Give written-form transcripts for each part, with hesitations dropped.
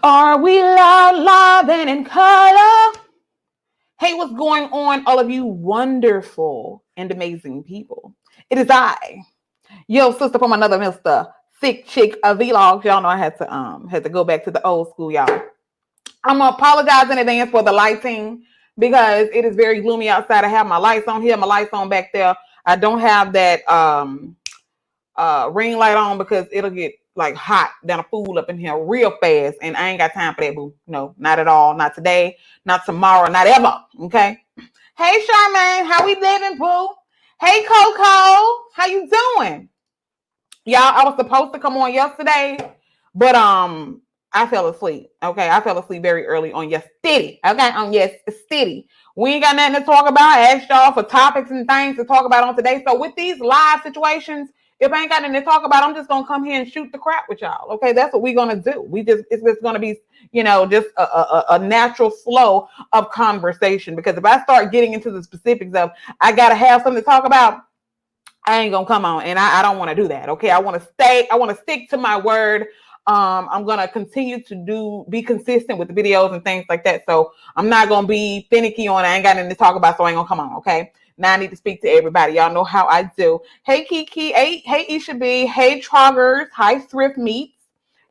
Are we loud, live, and in color? Hey, what's going on, all of you wonderful and amazing people? It is I, your sister from another Mr. ThickChickVlogs. Y'all know I had to go back to the old school, y'all. I'm gonna apologize in advance for the lighting because it is very gloomy outside. I have my lights on here, my lights on back there. I don't have that ring light on because it'll get like hot down a fool up in here real fast, and I ain't got time for that, boo. No, not at all. Not today, not tomorrow, not ever. Okay. Hey Charmaine, how we living, boo? Hey Coco, how you doing? Y'all, I was supposed to come on yesterday, but I fell asleep. Okay, I fell asleep very early on yesterday. Okay, yesterday. We ain't got nothing to talk about. I asked y'all for topics and things to talk about on today. So with these live situations, if I ain't got nothing to talk about, I'm just gonna come here and shoot the crap with y'all. Okay, that's what we're gonna do. It's just gonna be, just a natural flow of conversation. Because if I start getting into the specifics of I gotta have something to talk about, I ain't gonna come on, and I don't want to do that. Okay, I want to stick to my word. I'm gonna continue to be consistent with the videos and things like that. So I'm not gonna be finicky on. I ain't got anything to talk about, so I ain't gonna come on. Okay. Now I need to speak to everybody. Y'all know how I do. Hey Kiki, hey Isha B, hey Troggers, hi Thrift Meats,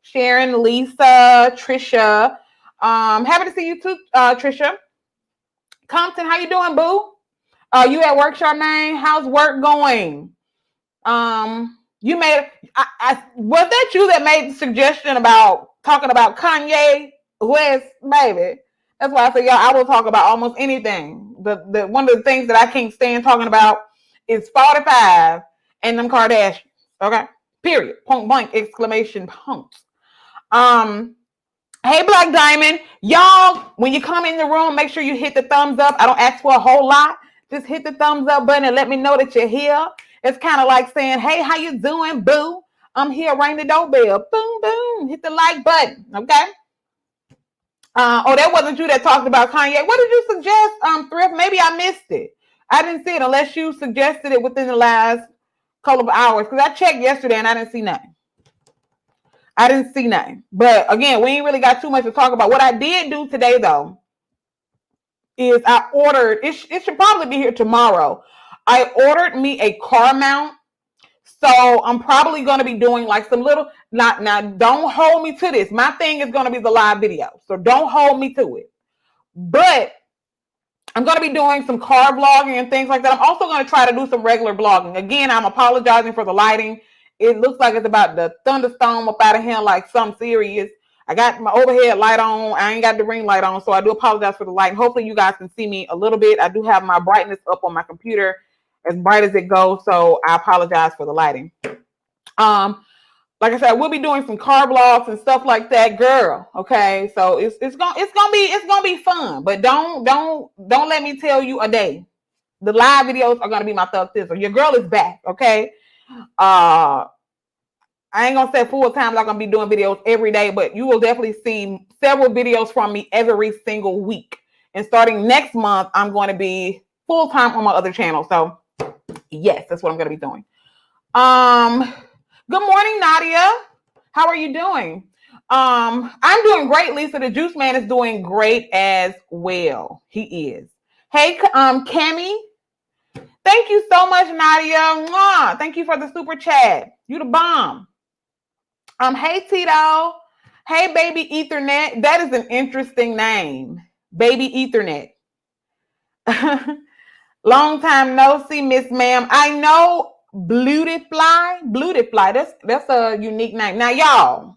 Sharon, Lisa, Trisha. Happy to see you too, Trisha. Compton, how you doing, boo? You at work, Charmaine? How's work going? You made was that you that made the suggestion about talking about Kanye West, baby? That's why I say, y'all, I will talk about almost anything. The one of the things that I can't stand talking about is 45 and them Kardashians. Okay, period. Point blank exclamation points. Hey Black Diamond, y'all, when you come in the room, make sure you hit the thumbs up. I don't ask for a whole lot. Just hit the thumbs up button and let me know that you're here. It's kind of like saying, hey, how you doing, boo? I'm here, ring the doorbell. Boom, boom. Hit the like button, okay? That wasn't you that talked about Kanye. What did you suggest, Thrift? Maybe I missed it. I didn't see it unless you suggested it within the last couple of hours, because I checked yesterday and I didn't see nothing. But again, we ain't really got too much to talk about. What I did do today, though, is I ordered, it should probably be here tomorrow. I ordered me a car mount. So I'm probably going to be doing like some little, now don't hold me to this. My thing is going to be the live video. So don't hold me to it. But I'm going to be doing some car vlogging and things like that. I'm also going to try to do some regular vlogging. Again, I'm apologizing for the lighting. It looks like it's about to thunderstorm up out of here like something serious. I got my overhead light on. I ain't got the ring light on. So I do apologize for the light. Hopefully you guys can see me a little bit. I do have my brightness up on my computer as bright as it goes. So I apologize for the lighting. Like I said, we'll be doing some car vlogs and stuff like that, girl. Okay. So it's gonna be fun, but don't let me tell you a day. The live videos are gonna be my thug sister. Your girl is back. Okay. I ain't gonna say full time like I'm gonna be doing videos every day, but you will definitely see several videos from me every single week. And starting next month, I'm going to be full time on my other channel. So yes, that's what I'm gonna be doing. Good morning, Nadia. How are you doing? I'm doing great, Lisa. The Juice Man is doing great as well. He is. Hey, Cammy. Thank you so much, Nadia. Mwah. Thank you for the super chat. You the bomb. Hey Tito. Hey Baby Ethernet. That is an interesting name. Baby Ethernet. Long time no see, Miss Ma'am. I know Bluted Fly. That's a unique name. Now, y'all,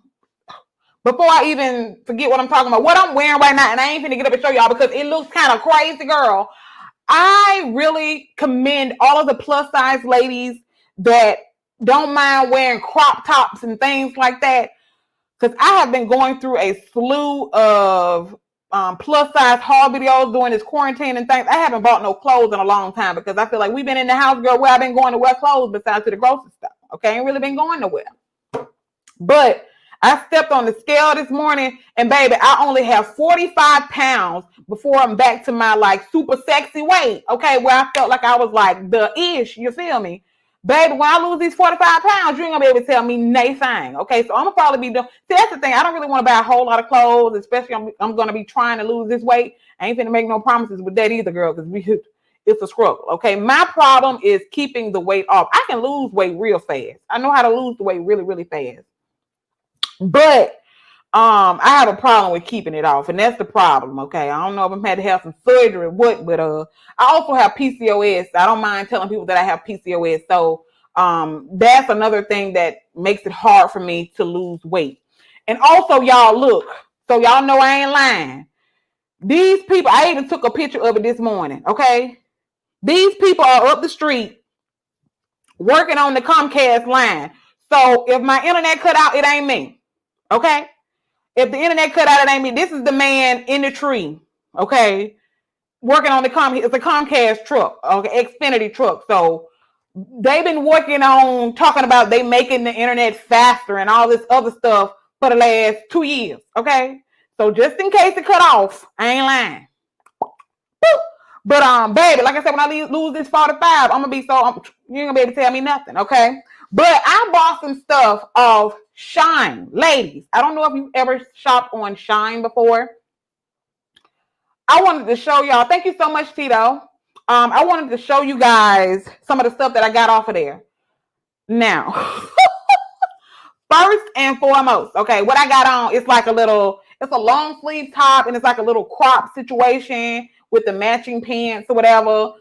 before I even forget what I'm talking about, what I'm wearing right now, and I ain't finna get up and show y'all because it looks kind of crazy, girl. I really commend all of the plus size ladies that don't mind wearing crop tops and things like that, because I have been going through a slew of plus size haul videos during this quarantine and things. I haven't bought no clothes in a long time because I feel like we've been in the house, girl, where I've been going to wear clothes besides to the grocery store. Okay, ain't really been going nowhere. But I stepped on the scale this morning and baby, I only have 45 pounds before I'm back to my like super sexy weight. Okay, where I felt like I was like the ish, you feel me? Baby, when I lose these 45 pounds, you ain't gonna be able to tell me anything. Okay, so I'm gonna probably be doing. See, that's the thing. I don't really want to buy a whole lot of clothes, especially I'm gonna be trying to lose this weight. I ain't gonna make no promises with that either, girl, because it's a struggle. Okay, my problem is keeping the weight off. I can lose weight real fast. I know how to lose the weight really, really fast. But I have a problem with keeping it off, and that's the problem. Okay, I don't know if I'm had to have some surgery or what, but I also have PCOS. I don't mind telling people that I have PCOS. So that's another thing that makes it hard for me to lose weight. And also, y'all, look, so y'all know I ain't lying. These people, I even took a picture of it this morning. Okay, these people are up the street working on the Comcast line. So if my internet cut out, it ain't me. Okay. If the internet cut out, it ain't me. This is the man in the tree, okay, working on it's a Comcast truck, okay, Xfinity truck. So they've been working on talking about they making the internet faster and all this other stuff for the last 2 years, okay? So just in case it cut off, I ain't lying. But baby, like I said, when I lose this 45, I'm gonna be you ain't gonna be able to tell me nothing, okay? But I bought some stuff off Shein. Ladies, I don't know if you've ever shopped on Shein before. I wanted to show y'all. Thank you so much, Tito. I wanted to show you guys some of the stuff that I got off of there. Now, first and foremost, okay, what I got on is like it's a long sleeve top, and it's like a little crop situation with the matching pants or whatever.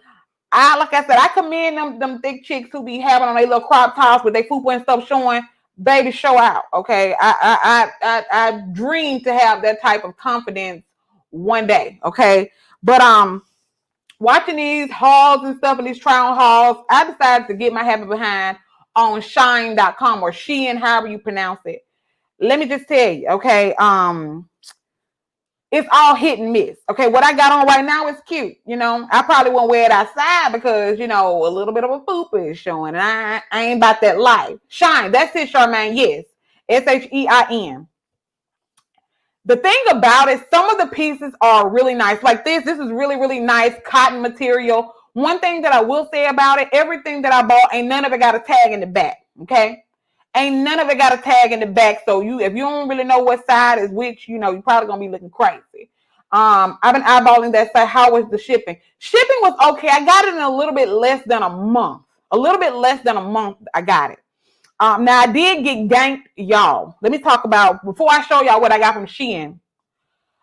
Like I said, I commend them thick chicks who be having on their little crop tops with their fupa and stuff showing. Baby, show out. Okay, I dream to have that type of confidence one day. Okay, but watching these hauls and stuff and these try-on hauls, I decided to get my habit behind on Shein.com or Shein, however you pronounce it. Let me just tell you, okay, it's all hit and miss. Okay, what I got on right now is cute. You know, I probably won't wear it outside because, you know, a little bit of a fupa is showing. And I ain't about that life. Shein, that's it, Charmaine. Yes. Shein. The thing about it, some of the pieces are really nice. Like this is really, really nice cotton material. One thing that I will say about it, everything that I bought, ain't none of it got a tag in the back. Okay. Ain't none of it got a tag in the back. So if you don't really know what side is which, you know, you're probably gonna be looking crazy. I've been eyeballing that side. How was the shipping? Shipping was okay. I got it in a little bit less than a month. A little bit less than a month, I got it. Now I did get ganked, y'all. Let me talk about, before I show y'all what I got from Shein,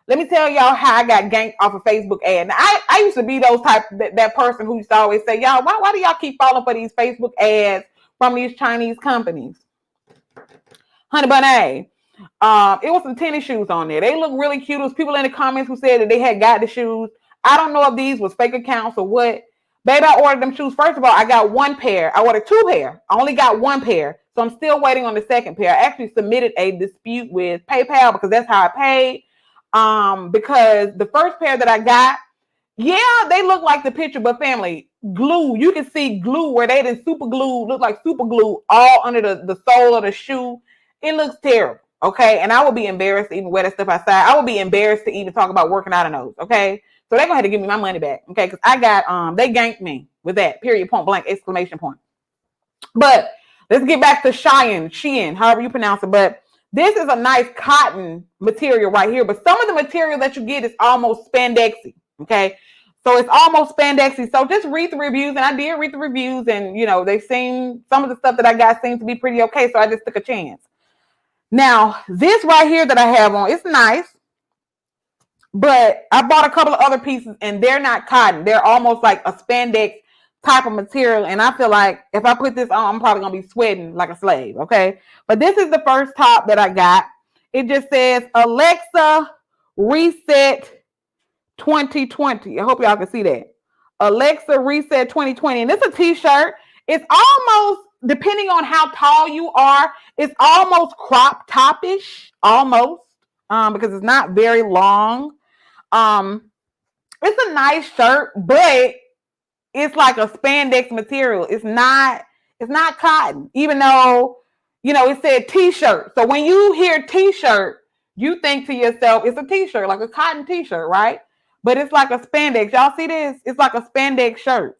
let me tell y'all how I got ganked off a Facebook ad. Now, I used to be that person who used to always say, y'all, why do y'all keep falling for these Facebook ads from these Chinese companies? Honey bunny, it was some tennis shoes on there. They look really cute. There was people in the comments who said that they had got the shoes. I don't know if these was fake accounts or what. Baby, I ordered them shoes. First of all, I got one pair. I ordered 2 pair. I only got 1 pair. So I'm still waiting on the second pair. I actually submitted a dispute with PayPal because that's how I paid. Because the first pair that I got, yeah, they look like the picture, but family, glue. You can see glue where they did super glue, look like super glue all under the sole of the shoe. It looks terrible. Okay. And I would be embarrassed to even wear that stuff outside. I would be embarrassed to even talk about working out in those. Okay. So they're gonna have to give me my money back. Okay. Because I got they ganked me with that. Period, point blank, exclamation point. But let's get back to Shein, however you pronounce it. But this is a nice cotton material right here. But some of the material that you get is almost spandexy. Okay. So it's almost spandexy. So just read the reviews. And I did read the reviews. And, you know, some of the stuff that I got seemed to be pretty okay. So I just took a chance. Now, this right here that I have on, it's nice. But I bought a couple of other pieces and they're not cotton. They're almost like a spandex type of material. And I feel like if I put this on, I'm probably going to be sweating like a slave. Okay. But this is the first top that I got. It just says Alexa Reset 2020. I hope y'all can see that. Alexa Reset 2020. And it's a t-shirt. It's almost, depending on how tall you are, it's almost crop top-ish. Almost. Because it's not very long. It's a nice shirt, but it's like a spandex material. It's not cotton, even though, you know, it said t-shirt. So when you hear t-shirt, you think to yourself, it's a t-shirt, like a cotton t-shirt, right? But it's like a spandex. Y'all see this? It's like a spandex shirt.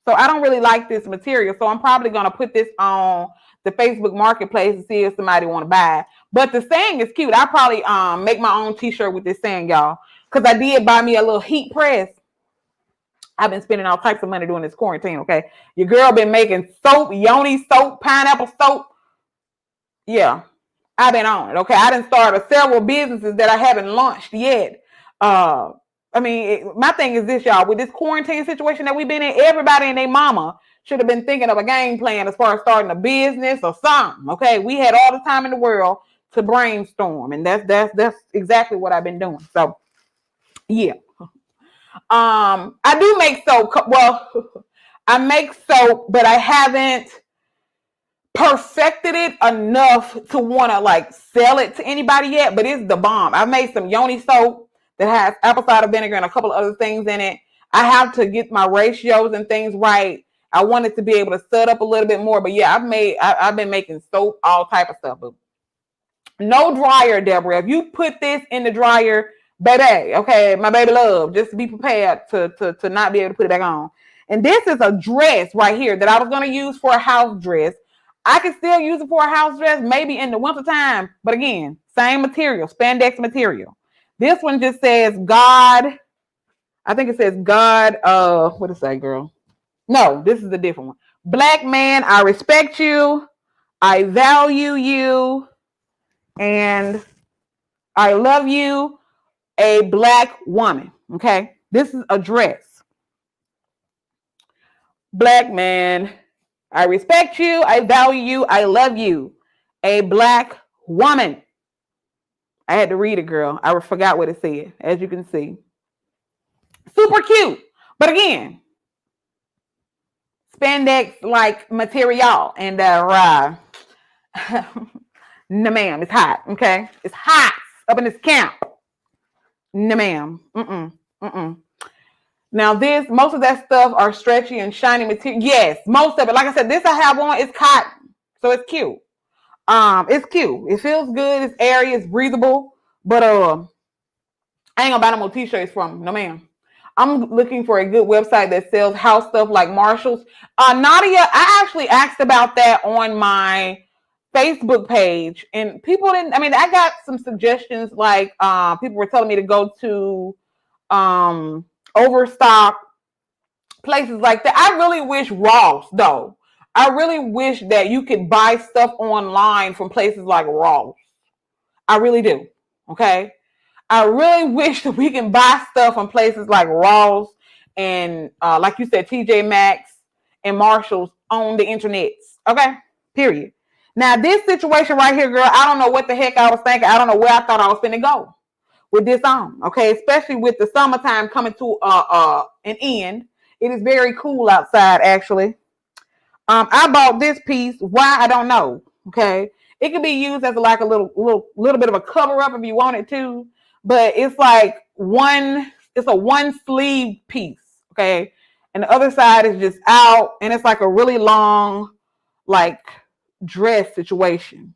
So I don't really like this material. So I'm probably going to put this on the Facebook Marketplace to see if somebody want to buy it. But the saying is cute. I probably make my own t-shirt with this saying, y'all. Because I did buy me a little heat press. I've been spending all types of money doing this quarantine, okay? Your girl been making soap, yoni soap, pineapple soap. Yeah, I've been on it, okay? I done started several businesses that I haven't launched yet. My thing is this, y'all. With this quarantine situation that we've been in, everybody and their mama should have been thinking of a game plan as far as starting a business or something, okay? We had all the time in the world to brainstorm, and that's exactly what I've been doing. So, yeah. I do make soap. Well, I make soap, but I haven't perfected it enough to want to like sell it to anybody yet. But it's the bomb. I made some yoni soap that has apple cider vinegar and a couple of other things in it. I have to get my ratios and things right. I wanted to be able to set up a little bit more, but yeah, I've been making soap, all type of stuff. But no dryer, Deborah. If you put this in the dryer, baby, okay, my baby love, just be prepared to not be able to put it back on. And this is a dress right here that I was going to use for a house dress. I can still use it for a house dress, maybe in the winter time. But again, same material, spandex material. This one just says God. I think it says God. What does it say, girl? No, this is a different one. Black man, I respect you. I value you. And I love you, a black woman. Okay. This is a dress. Black man, I respect you. I value you. I love you, a black woman. I had to read it, girl. I forgot what it said, as you can see. Super cute. But again, spandex like material. And no, ma'am, it's hot. Okay. It's hot up in this camp. No, ma'am. Now most of that stuff are stretchy and shiny material. Yes, most of it. Like I said, this I have on is cotton, so it's cute. It's cute. It feels good. It's airy. It's breathable. But I ain't gonna buy no more t-shirts from. No, ma'am. I'm looking for a good website that sells house stuff like Marshall's. Nadia, I actually asked about that on my Facebook page, and people didn't. I mean, I got some suggestions. Like people were telling me to go to Overstock, places like that. I really wish Ross, though. I really wish that you could buy stuff online from places like Ross. I really do. Okay. I really wish that we can buy stuff from places like Ross and like you said, TJ Maxx and Marshalls on the internet. Okay. Period. Now this situation right here, girl, I don't know what the heck I was thinking. I don't know where I thought I was finna go with this on. Okay. Especially with the summertime coming to an end. It is very cool outside, actually. I bought this piece. Why? I don't know. Okay. It could be used as like a little bit of a cover up if you wanted to, but it's like it's a one sleeve piece. Okay. And the other side is just out, and it's like a really long, like dress situation.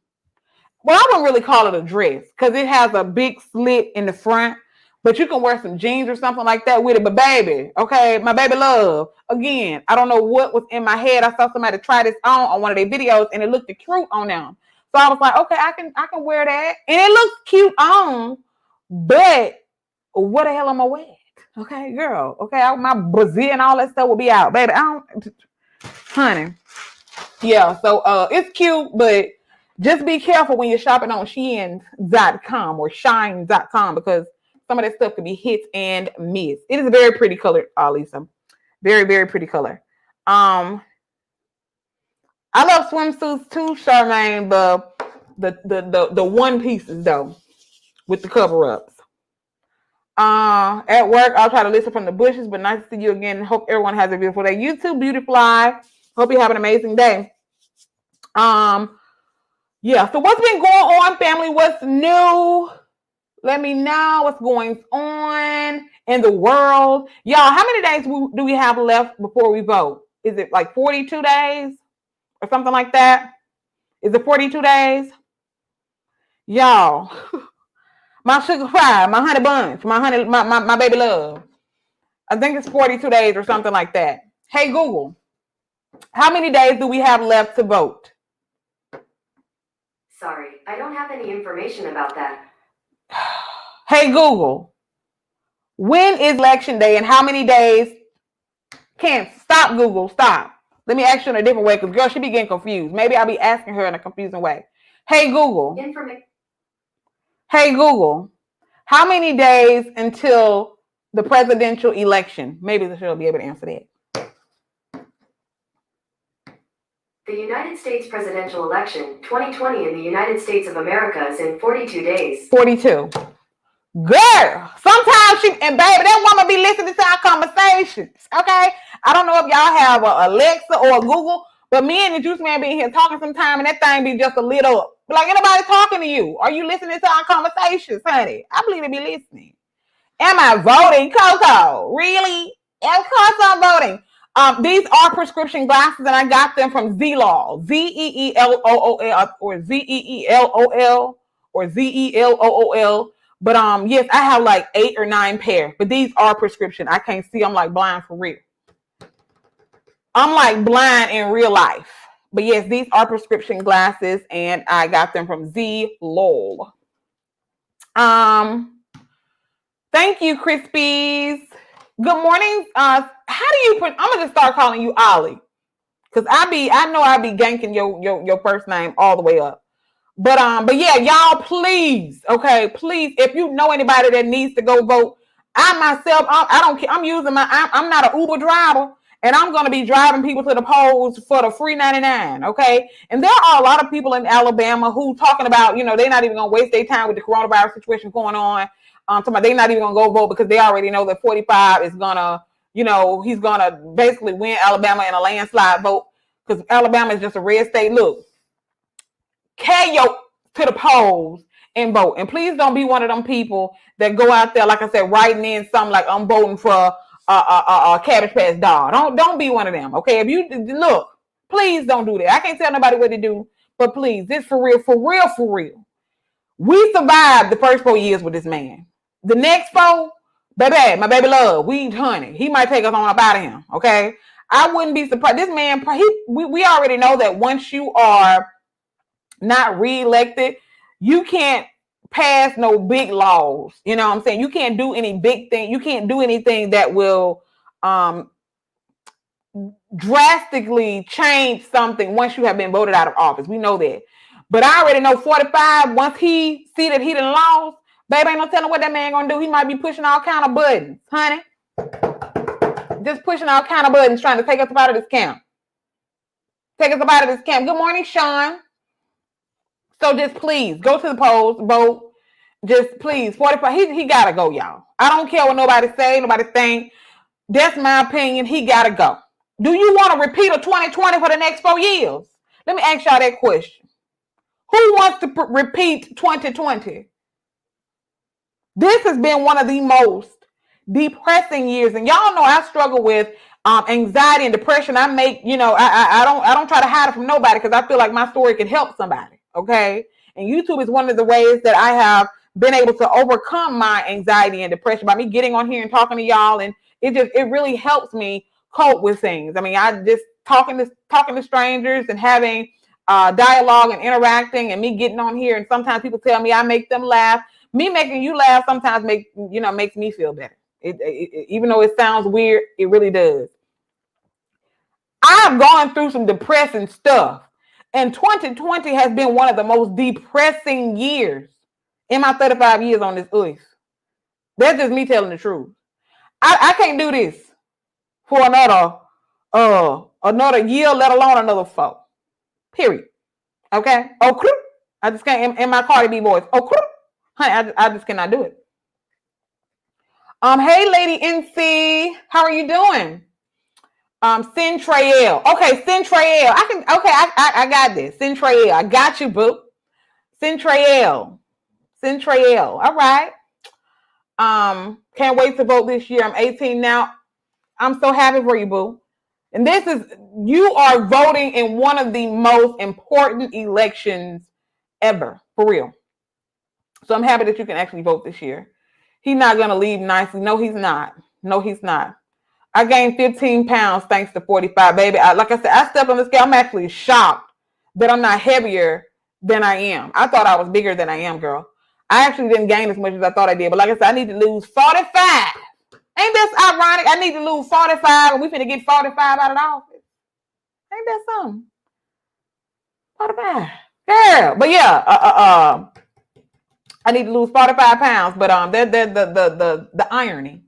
Well, I wouldn't really call it a dress because it has a big slit in the front, but you can wear some jeans or something like that with it. But baby, okay, my baby love, again, I don't know what was in my head. I saw somebody try this on one of their videos and it looked cute on them. So I was like, okay, I can wear that. And it looks cute on, but what the hell am I wearing? Okay, girl. Okay, my Brazil and all that stuff will be out. Baby, honey. Yeah, so it's cute, but just be careful when you're shopping on Shein.com or Shine.com because some of that stuff could be hit and miss. It is a very pretty color, Lisa. Very, very pretty color. I love swimsuits too, Charmaine, but the one pieces though, with the cover-ups. At work, I'll try to listen from the bushes, but nice to see you again. Hope everyone has a beautiful day. You too, Beautifly. Hope you have an amazing day. Yeah, so what's been going on, family? What's new? Let me know what's going on in the world. Y'all, how many days do we have left before we vote? Is it like 42 days or something like that? Is it 42 days? Y'all, my sugar pie, my honey bunch, my baby love. I think it's 42 days or something like that. Hey, Google, How many days do we have left to vote? Sorry, I don't have any information about that. Hey, Google, when is election day and how many days? Can't stop, Google, stop. Let me ask you in a different way because girl, she be getting confused. Maybe I'll be asking her in a confusing way. Hey, Google. Hey, Google, how many days until the presidential election? Maybe she'll be able to answer that. The United States presidential election 2020 in the United States of America is in 42 days. 42. Girl, sometimes she, and baby, that woman be listening to our conversations, okay? I don't know if y'all have a Alexa or a Google, but me and the juice man be here talking sometime and that thing be just a lit up. Like, anybody talking to you? Are you listening to our conversations, honey? I believe they be listening. Am I voting, Coco? Really? Of course I'm voting. These are prescription glasses, and I got them from Zlool, Zeeelool, or Zeeelol, or Zeelool. But yes, I have like 8 or 9 pair. But these are prescription. I can't see. I'm like blind for real. I'm like blind in real life. But yes, these are prescription glasses, and I got them from Zlool. Thank you, Crispies. Good morning. How do you put? I'm gonna just start calling you Ollie, cause I know I be ganking your first name all the way up. But yeah, y'all, please, okay, please, if you know anybody that needs to go vote, I myself, I don't care. I'm using I'm not an Uber driver, and I'm gonna be driving people to the polls for the free 99, okay? And there are a lot of people in Alabama who talking about, they're not even gonna waste their time with the coronavirus situation going on. Talking about they're not even gonna go vote because they already know that 45 is gonna, he's gonna basically win Alabama in a landslide vote because Alabama is just a red state. Look. Carry to the polls and vote. And please don't be one of them people that go out there, like I said, writing in something like I'm voting for a Cabbage Patch doll. Don't be one of them, okay? If you look, please don't do that. I can't tell nobody what to do, but please, this for real, for real, for real. We survived the first 4 years with this man. The next 4, baby, my baby love, honey, he might take us on up out of him, okay? I wouldn't be surprised. This man, we already know that once you are not reelected, you can't pass no big laws. You know what I'm saying? You can't do any big thing. You can't do anything that will drastically change something once you have been voted out of office. We know that. But I already know 45, once he see that he done lost, baby, ain't no telling what that man gonna do. He might be pushing all kind of buttons, honey. Just pushing all kind of buttons trying to take us up out of this camp. Take us up out of this camp. Good morning, Sean. So just please go to the polls, vote. Just please, 45. He gotta go, y'all. I don't care what nobody say, nobody think. That's my opinion. He gotta go. Do you want to repeat a 2020 for the next 4 years? Let me ask y'all that question. Who wants to repeat 2020? This has been one of the most depressing years, and y'all know I struggle with anxiety and depression. I make, I don't try to hide it from nobody because I feel like my story can help somebody. Okay, and YouTube is one of the ways that I have been able to overcome my anxiety and depression by me getting on here and talking to y'all, and it really helps me cope with things. I mean, I just talking to strangers and having dialogue and interacting, and me getting on here, and sometimes people tell me I make them laugh. Me making you laugh sometimes makes me feel better. Even though it sounds weird, it really does. I've gone through some depressing stuff, and 2020 has been one of the most depressing years in my 35 years on this earth. That's just me telling the truth. I can't do this for another year, let alone another 4. Period. Okay? Okay. I just can't in my Cardi B voice. Okay. Honey, I just cannot do it. Hey, Lady NC, how are you doing? Centrael. Okay, Centrael. I got this. Centrael. I got you, boo. Centrael. All right. Can't wait to vote this year. I'm 18 now. I'm so happy for you, boo. And you are voting in one of the most important elections ever, for real. So I'm happy that you can actually vote this year. He's not going to leave nicely. No, he's not. I gained 15 pounds thanks to 45, baby. Like I said, I stepped on the scale. I'm actually shocked that I'm not heavier than I am. I thought I was bigger than I am, girl. I actually didn't gain as much as I thought I did. But like I said, I need to lose 45. Ain't this ironic? I need to lose 45 and we finna get 45 out of the office. Ain't that something? 45. Yeah. But yeah, I need to lose 45 pounds. But the irony.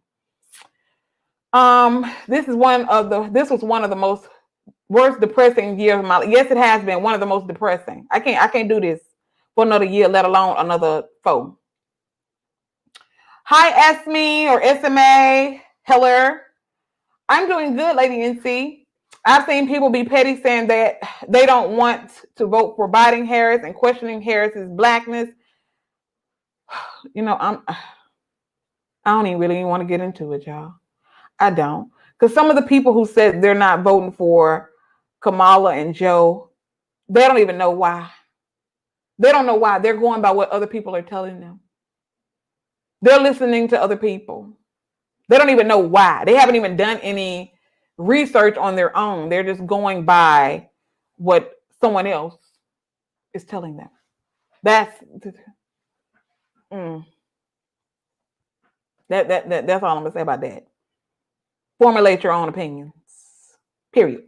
This was one of the most worst depressing years of my life. Yes, it has been one of the most depressing. I can't do this for another year, let alone another 4. Hi, Esme or SMA. Hello. I'm doing good, Lady NC. I've seen people be petty saying that they don't want to vote for Biden Harris and questioning Harris's blackness. You know, I don't even really want to get into it, y'all. I don't. Because some of the people who said they're not voting for Kamala and Joe, they don't even know why. They don't know why. They're going by what other people are telling them. They're listening to other people. They don't even know why. They haven't even done any research on their own. They're just going by what someone else is telling them. That's all I'm gonna say about that. Formulate your own opinions. Period.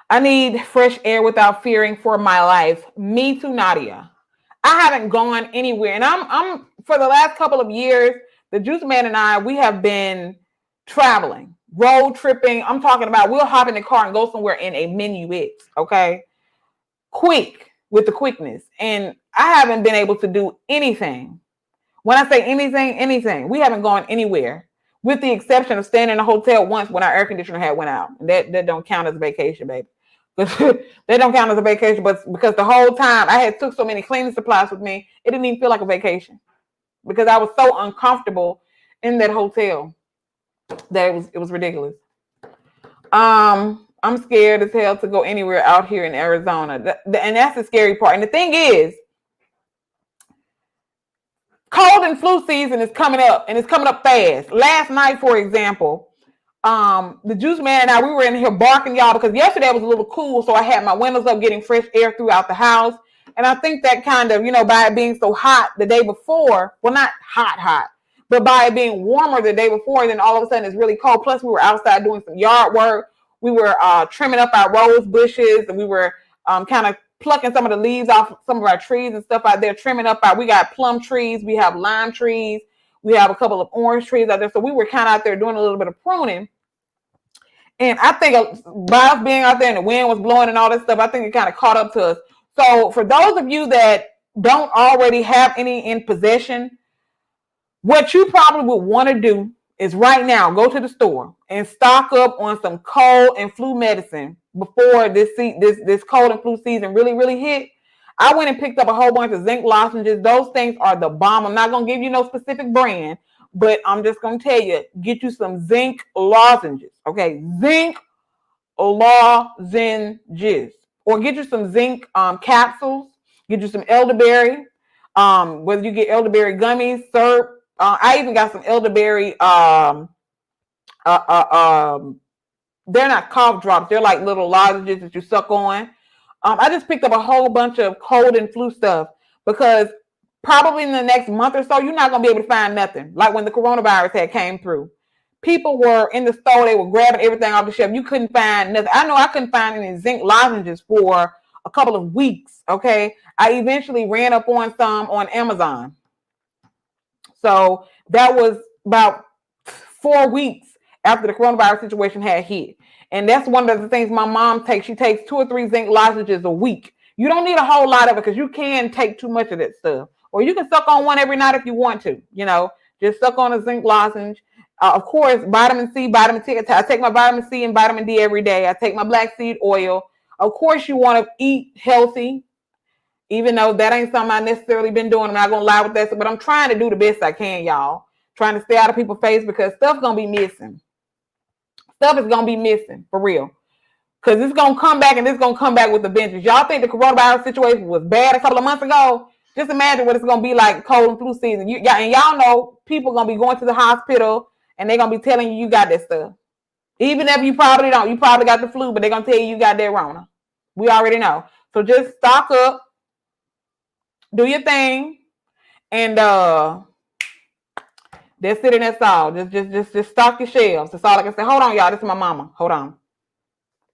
I need fresh air without fearing for my life. Me too, Nadia. I haven't gone anywhere, and I'm for the last couple of years, the Juice Man and I, we have been traveling, road tripping. I'm talking about we'll hop in the car and go somewhere in a minuet, okay? Quick, with the quickness. And I haven't been able to do anything. When I say anything, we haven't gone anywhere, with the exception of staying in a hotel once when our air conditioner had went out. That don't count as a vacation, baby. That don't count as a vacation, but because the whole time I had took so many cleaning supplies with me, it didn't even feel like a vacation because I was so uncomfortable in that hotel that it was ridiculous. I'm scared as hell to go anywhere out here in Arizona, and that's the scary part. And the thing is, cold and flu season is coming up, and it's coming up fast. Last night, for example, the Juice Man and I, we were in here barking, y'all, because yesterday was a little cool, so I had my windows up getting fresh air throughout the house. And I think that kind of, by it being so hot the day before, well, not hot, but by it being warmer the day before, then all of a sudden it's really cold. Plus, we were outside doing some yard work. We were trimming up our rose bushes, and we were kind of plucking some of the leaves off some of our trees and stuff out there, trimming up we got plum trees, we have lime trees, we have a couple of orange trees out there. So we were kind of out there doing a little bit of pruning. And I think by us being out there and the wind was blowing and all this stuff, I think it kind of caught up to us. So for those of you that don't already have any in possession, what you probably would want to do is right now go to the store and stock up on some cold and flu medicine before this cold and flu season really hit. I went and picked up a whole bunch of zinc lozenges. Those things are the bomb. I'm not going to give you no specific brand, but I'm just going to tell you, get you some zinc lozenges, okay? Zinc lozenges. Or get you some zinc capsules. Get you some elderberry. Whether you get elderberry gummies, syrup. I even got some elderberry. They're not cough drops. They're like little lozenges that you suck on. I just picked up a whole bunch of cold and flu stuff because probably in the next month or so, you're not going to be able to find nothing. Like when the coronavirus had came through. People were in the store. They were grabbing everything off the shelf. You couldn't find nothing. I know I couldn't find any zinc lozenges for a couple of weeks, okay? I eventually ran up on some on Amazon. So that was about 4 weeks after the coronavirus situation had hit. And that's one of the things my mom takes. She takes 2 or 3 zinc lozenges a week. You don't need a whole lot of it because you can take too much of that stuff. Or you can suck on one every night if you want to, just suck on a zinc lozenge. Of course, vitamin C, vitamin T. I take my vitamin C and vitamin D every day. I take my black seed oil. Of course, you want to eat healthy, even though that ain't something I've necessarily been doing. I'm not going to lie with that, but I'm trying to do the best I can, y'all. Trying to stay out of people's face because stuff's going to be missing. Stuff is going to be missing, for real. Because it's going to come back, and it's going to come back with a vengeance. Y'all think the coronavirus situation was bad a couple of months ago? Just imagine what it's going to be like cold and flu season. And y'all know people are going to be going to the hospital, and they're going to be telling you got that stuff. Even if you probably don't, you probably got the flu, but they're gonna tell you got that Rona. We already know. So just stock up, do your thing, and that's it, and that's all. Just stock your shelves. That's all I can say. Hold on, y'all. This is my mama. Hold on.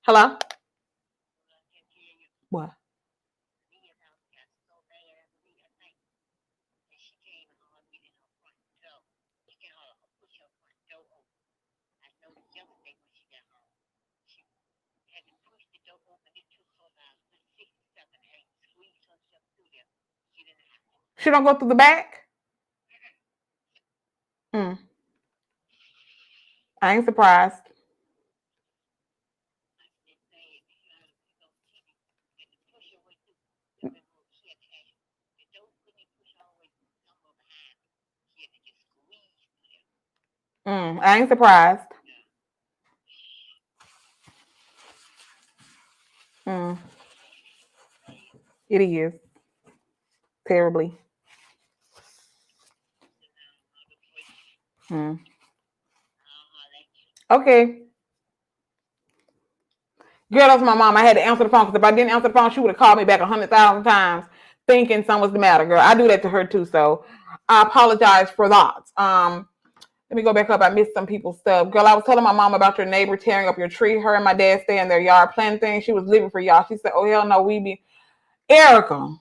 Hello. What? She don't go through the back? I ain't surprised. I ain't surprised. It is. Terribly. Okay. Girl, that's my mom. I had to answer the phone because if I didn't answer the phone, she would have called me back 100,000 times thinking something was the matter, girl. I do that to her too, so I apologize for that. Let me go back up. I missed some people's stuff. Girl, I was telling my mom about your neighbor tearing up your tree. Her and my dad stay in their yard planting things. She was living for y'all. She said, oh, hell no, we be... Erica,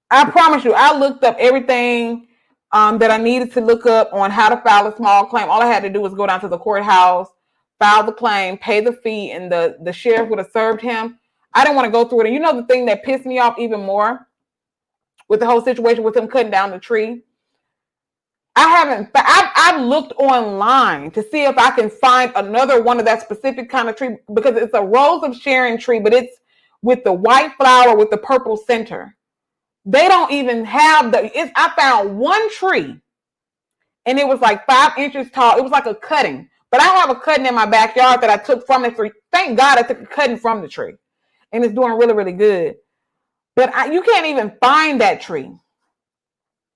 I promise you, I looked up everything that I needed to look up on how to file a small claim. All I had to do was go down to the courthouse, file the claim, pay the fee, and the sheriff would have served him. I didn't want to go through it. And you know the thing that pissed me off even more with the whole situation with him cutting down the tree? I've looked online to see if I can find another one of that specific kind of tree because it's a Rose of Sharon tree, but it's with the white flower with the purple center. They don't even have I found one tree and it was like 5 inches tall. It was like a cutting, but I have a cutting in my backyard that I took from the tree. Thank God I took a cutting from the tree and it's doing really, really good. But you can't even find that tree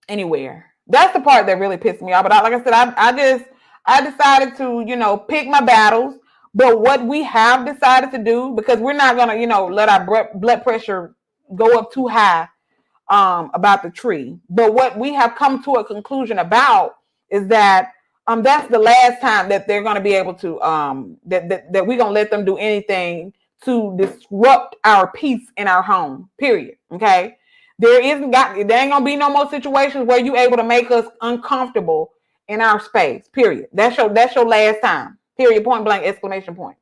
anywhere. That's the part that really pissed me off. But like I said, I decided to, pick my battles. But what we have decided to do, because we're not going to, let our blood pressure go up too high about the tree. But what we have come to a conclusion about is that that's the last time that they're going to be able to, that we're going to let them do anything to disrupt our peace in our home, period. Okay? There ain't gonna be no more situations where you able to make us uncomfortable in our space. Period. That's your last time. Period. Point blank. Exclamation point.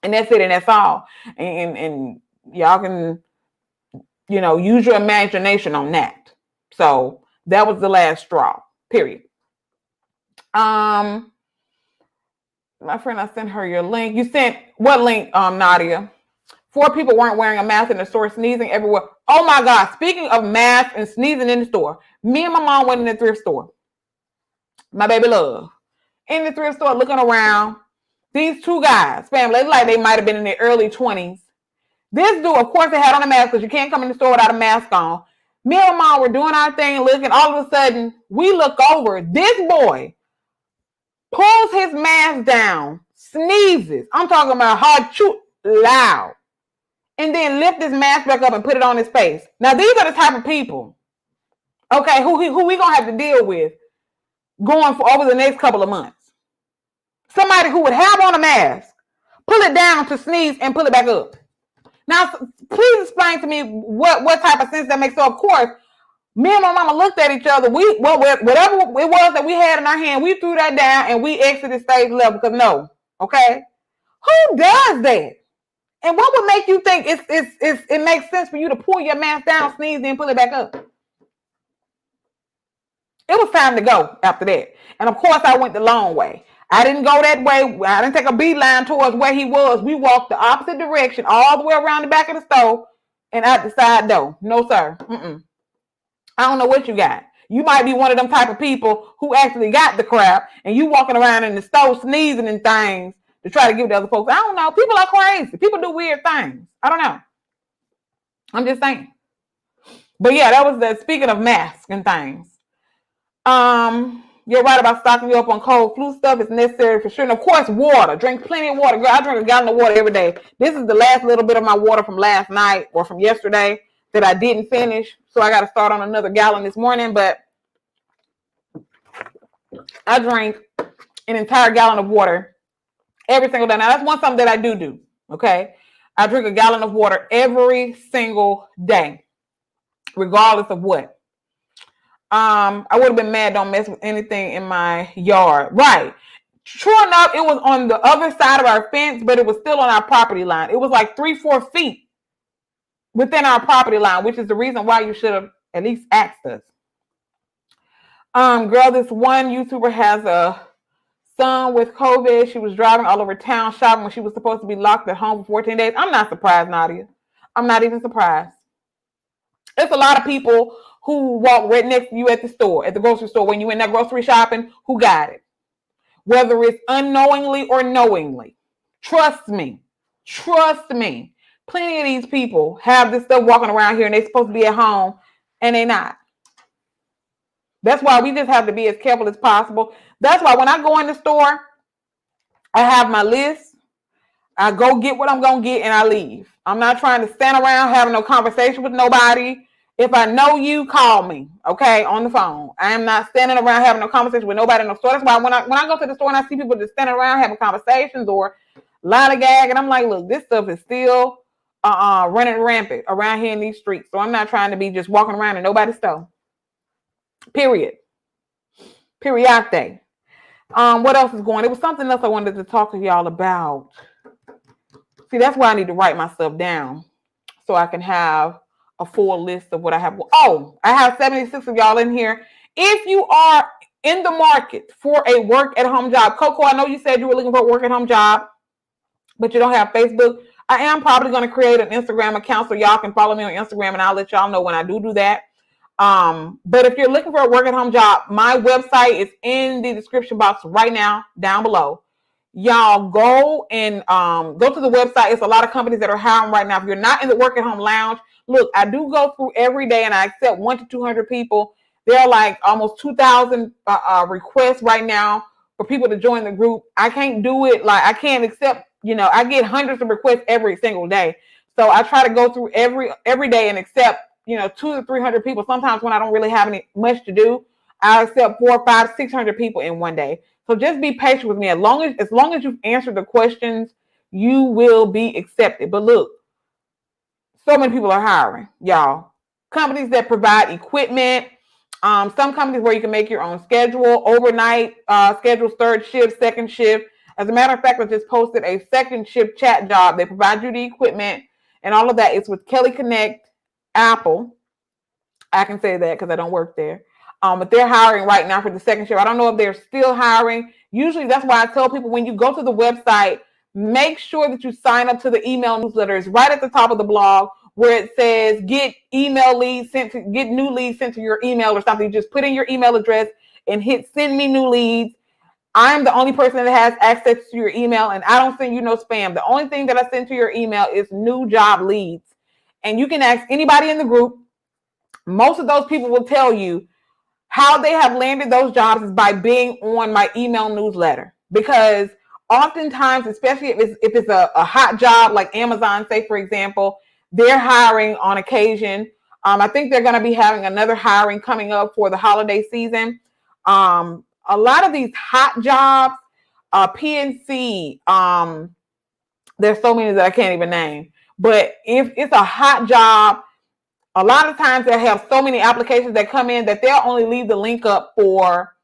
And that's it. And that's all. And y'all can, use your imagination on that. So that was the last straw. Period. My friend, I sent her your link. You sent what link, Nadia? 4 people weren't wearing a mask in the store, sneezing everywhere. Oh my God. Speaking of masks and sneezing in the store, me and my mom went in the thrift store. My baby love. In the thrift store looking around. These 2 guys, family, like they might have been in their early 20s. This dude, of course, they had on a mask because you can't come in the store without a mask on. Me and my mom were doing our thing, looking. All of a sudden, we look over. This boy pulls his mask down, sneezes. I'm talking about hard, loud. And then lift his mask back up and put it on his face. Now, these are the type of people, okay, who we going to have to deal with going for over the next couple of months. Somebody who would have on a mask, pull it down to sneeze and pull it back up. Now, please explain to me what type of sense that makes. So, of course, me and my mama looked at each other. Whatever it was that we had in our hand, we threw that down and we exited stage level because no, okay? Who does that? And what would make you think it makes sense for you to pull your mask down, sneeze, then pull it back up? It was time to go after that. And of course, I went the long way. I didn't go that way. I didn't take a beeline towards where he was. We walked the opposite direction all the way around the back of the store and out the side door. No, sir. I don't know what you got. You might be one of them type of people who actually got the crap and you walking around in the store sneezing and things to try to give to other folks. I don't know. People are crazy. People do weird things. I don't know. I'm just saying. But yeah, that was speaking of masks and things. you're right about stocking you up on cold flu stuff. It's necessary for sure. And of course, water. Drink plenty of water. Girl, I drink a gallon of water every day. This is the last little bit of my water from last night or from yesterday that I didn't finish. So I got to start on another gallon this morning. But I drank an entire gallon of water every single day. Now, that's one something that I do. Okay. I drink a gallon of water every single day, regardless of what. I would have been mad. Don't mess with anything in my yard. Right. True enough, it was on the other side of our fence, but it was still on our property line. It was like 3-4 feet within our property line, which is the reason why you should have at least asked us. Girl, this one YouTuber has a son with COVID. She was driving all over town shopping when she was supposed to be locked at home for 14 days. I'm not surprised, Nadia. I'm not even surprised. It's a lot of people who walk right next to you at the store, at the grocery store, when you in that grocery shopping, who got it. Whether it's unknowingly or knowingly. Trust me. Plenty of these people have this stuff walking around here and they're supposed to be at home and they're not. That's why we just have to be as careful as possible. That's why when I go in the store, I have my list. I go get what I'm going to get and I leave. I'm not trying to stand around having no conversation with nobody. If I know you, call me, okay, on the phone. I am not standing around having no conversation with nobody in the store. That's why when I go to the store and I see people just standing around having conversations or lollygag, and I'm like, look, this stuff is still running rampant around here in these streets. So I'm not trying to be just walking around in nobody's store. Period. Period. What else is going on? It was something else I wanted to talk to y'all about. See, that's why I need to write my stuff down so I can have a full list of what I have. Oh, I have 76 of y'all in here. If you are in the market for a work-at-home job, Coco, I know you said you were looking for a work-at-home job, but you don't have Facebook. I am probably going to create an Instagram account so y'all can follow me on Instagram, and I'll let y'all know when I do that. But if you're looking for a work-at-home job, my website is in the description box right now, down below. Y'all go and go to the website. It's a lot of companies that are hiring right now. If you're not in the work-at-home lounge, look, I do go through every day and I accept 100 to 200 people. There are like almost 2,000 requests right now for people to join the group. I can't do it. Like I can't accept, I get hundreds of requests every single day. So I try to go through every day and accept, 200 to 300 people. Sometimes when I don't really have much to do, I accept 400, 500, 600 people in one day. So just be patient with me. As long as you've answered the questions, you will be accepted. But look, so many people are hiring, y'all. Companies that provide equipment. Some companies where you can make your own schedule, overnight schedules, third shift, second shift. As a matter of fact, I just posted a second shift chat job. They provide you the equipment and all of that. It's with Kelly Connect, Apple. I can say that because I don't work there. But they're hiring right now for the second shift. I don't know if they're still hiring. Usually that's why I tell people when you go to the website, make sure that you sign up to the email newsletter. It's right at the top of the blog where it says get new leads sent to your email or something. You just put in your email address and hit send me new leads. I'm the only person that has access to your email and I don't send you no spam. The only thing that I send to your email is new job leads. And you can ask anybody in the group. Most of those people will tell you how they have landed those jobs is by being on my email newsletter. Because oftentimes, especially if it's a hot job like Amazon, say for example, they're hiring on occasion. I think they're going to be having another hiring coming up for the holiday season. A lot of these hot jobs, PNC, there's so many that I can't even name. But if it's a hot job, a lot of times they have so many applications that come in that they'll only leave the link up for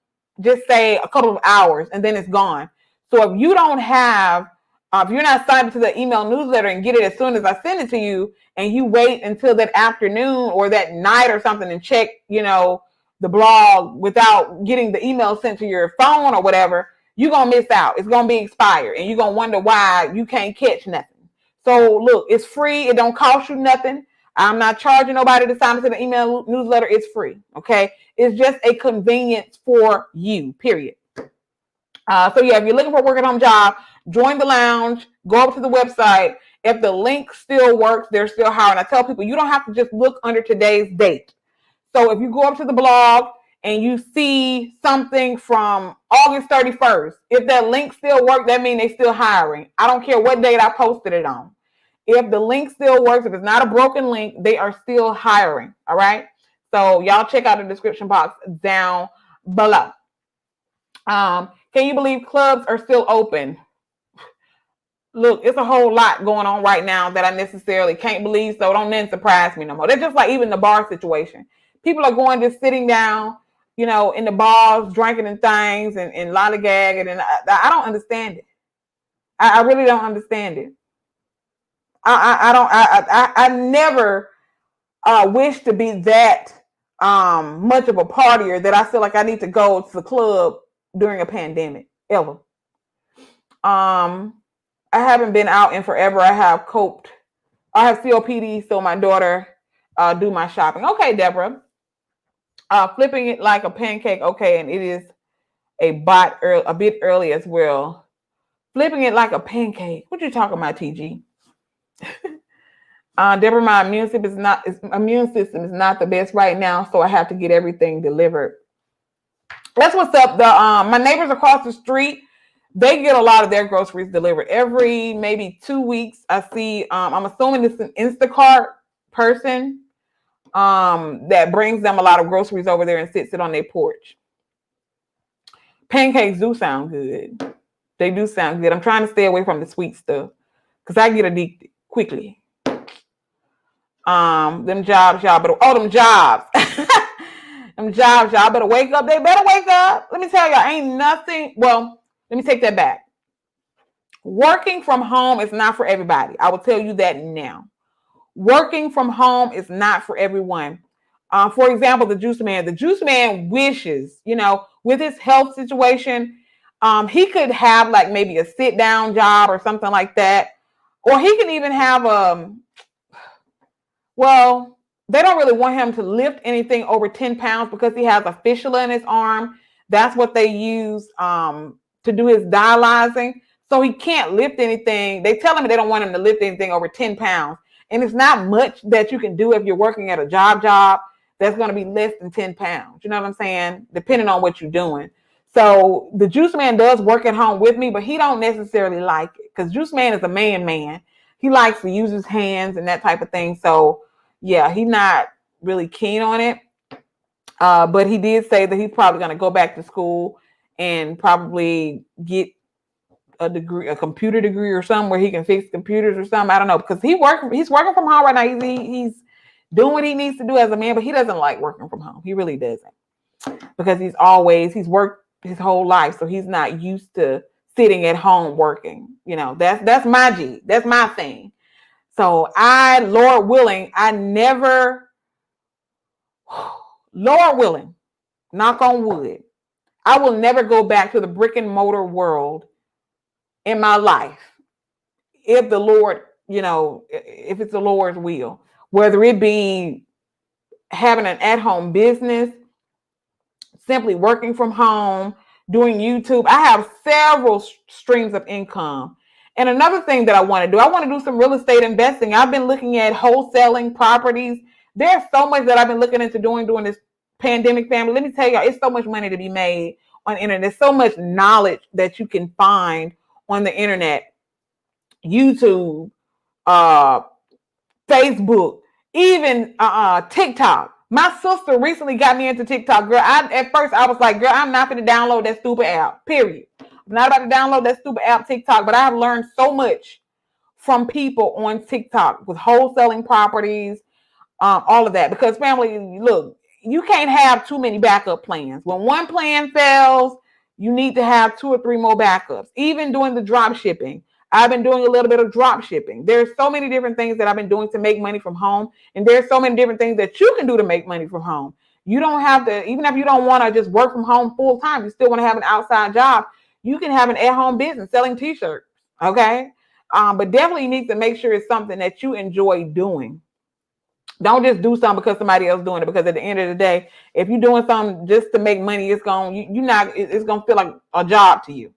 just say a couple of hours and then it's gone. So if you don't have, if you're not signed up to the email newsletter and get it as soon as I send it to you and you wait until that afternoon or that night or something and check, the blog without getting the email sent to your phone or whatever, you're going to miss out. It's going to be expired and you're going to wonder why you can't catch nothing. So look, it's free. It don't cost you nothing. I'm not charging nobody to sign up to the email newsletter. It's free. Okay. It's just a convenience for you, period. So yeah, if you're looking for a work-at-home job, join the lounge, go up to the website. If the link still works, they're still hiring. I tell people you don't have to just look under today's date. So if you go up to the blog and you see something from August 31st, if that link still works, that means they still hiring. I don't care what date I posted it on. If the link still works, if it's not a broken link, they are still hiring. All right. So y'all check out the description box down below. Can you believe clubs are still open? Look, it's a whole lot going on right now that I necessarily can't believe, so don't then surprise me no more. They're just like even the bar situation. People are going just sitting down, in the bars, drinking and things and lollygagging, and I don't understand it. I really don't understand it. I never wish to be that much of a partier that I feel like I need to go to the club during a pandemic ever. I haven't been out in forever. I have coped. I have COPD, so my daughter do my shopping. Okay, Deborah. Flipping it like a pancake. Okay, and it is a bit early as well. Flipping it like a pancake. What you talking about, TG? Deborah, my immune system is not the best right now, so I have to get everything delivered. That's what's up. My neighbors across the street, they get a lot of their groceries delivered every maybe 2 weeks. I see. I'm assuming it's an Instacart person that brings them a lot of groceries over there and sits it on their porch. Pancakes do sound good. They do sound good. I'm trying to stay away from the sweet stuff because I get addicted quickly. Them jobs, y'all better. Oh, them jobs. Them jobs, y'all better wake up. They better wake up. Let me tell y'all, ain't nothing. Well, let me take that back. Working from home is not for everybody. I will tell you that now. Working from home is not for everyone. For example, the juice man. The juice man wishes, with his health situation, he could have like maybe a sit down job or something like that. Or he can even have well, they don't really want him to lift anything over 10 pounds because he has a fistula in his arm. That's what they use to do his dialyzing. So he can't lift anything. They tell him they don't want him to lift anything over 10 pounds. And it's not much that you can do if you're working at a job that's going to be less than 10 pounds. You know what I'm saying? Depending on what you're doing. So the juice man does work at home with me, but he don't necessarily like it because juice man is a man. He likes to use his hands and that type of thing. So yeah, he's not really keen on it. But he did say that he's probably going to go back to school and probably get a degree, a computer degree or something where he can fix computers or something. I don't know, because he's working from home right now. He's doing what he needs to do as a man, but he doesn't like working from home. He really doesn't, because he's worked his whole life, so he's not used to sitting at home working. That's my G. That's my thing. So Lord willing, Lord willing, knock on wood, I will never go back to the brick and mortar world in my life. If the Lord, if it's the Lord's will, whether it be having an at-home business, simply working from home, doing YouTube. I have several streams of income. And another thing that I want to do some real estate investing. I've been looking at wholesaling properties. There's so much that I've been looking into doing during this pandemic, family. Let me tell y'all, it's so much money to be made on the internet. There's so much knowledge that you can find on the internet, YouTube, Facebook, even TikTok. My sister recently got me into TikTok, girl. At first I was like, girl, I'm not going to download that stupid app, period. I'm not about to download that stupid app, TikTok, but I have learned so much from people on TikTok with wholesaling properties, all of that. Because family, look, you can't have too many backup plans. When one plan fails, you need to have 2 or 3 more backups. Even doing the drop shipping, I've been doing a little bit of drop shipping. There's so many different things that I've been doing to make money from home. And there's so many different things that you can do to make money from home. You don't have to, even if you don't want to just work from home full time, you still want to have an outside job. You can have an at-home business selling t-shirts. Okay. But definitely you need to make sure it's something that you enjoy doing. Don't just do something because somebody else doing it. Because at the end of the day, if you're doing something just to make money, it's gonna feel like a job to you.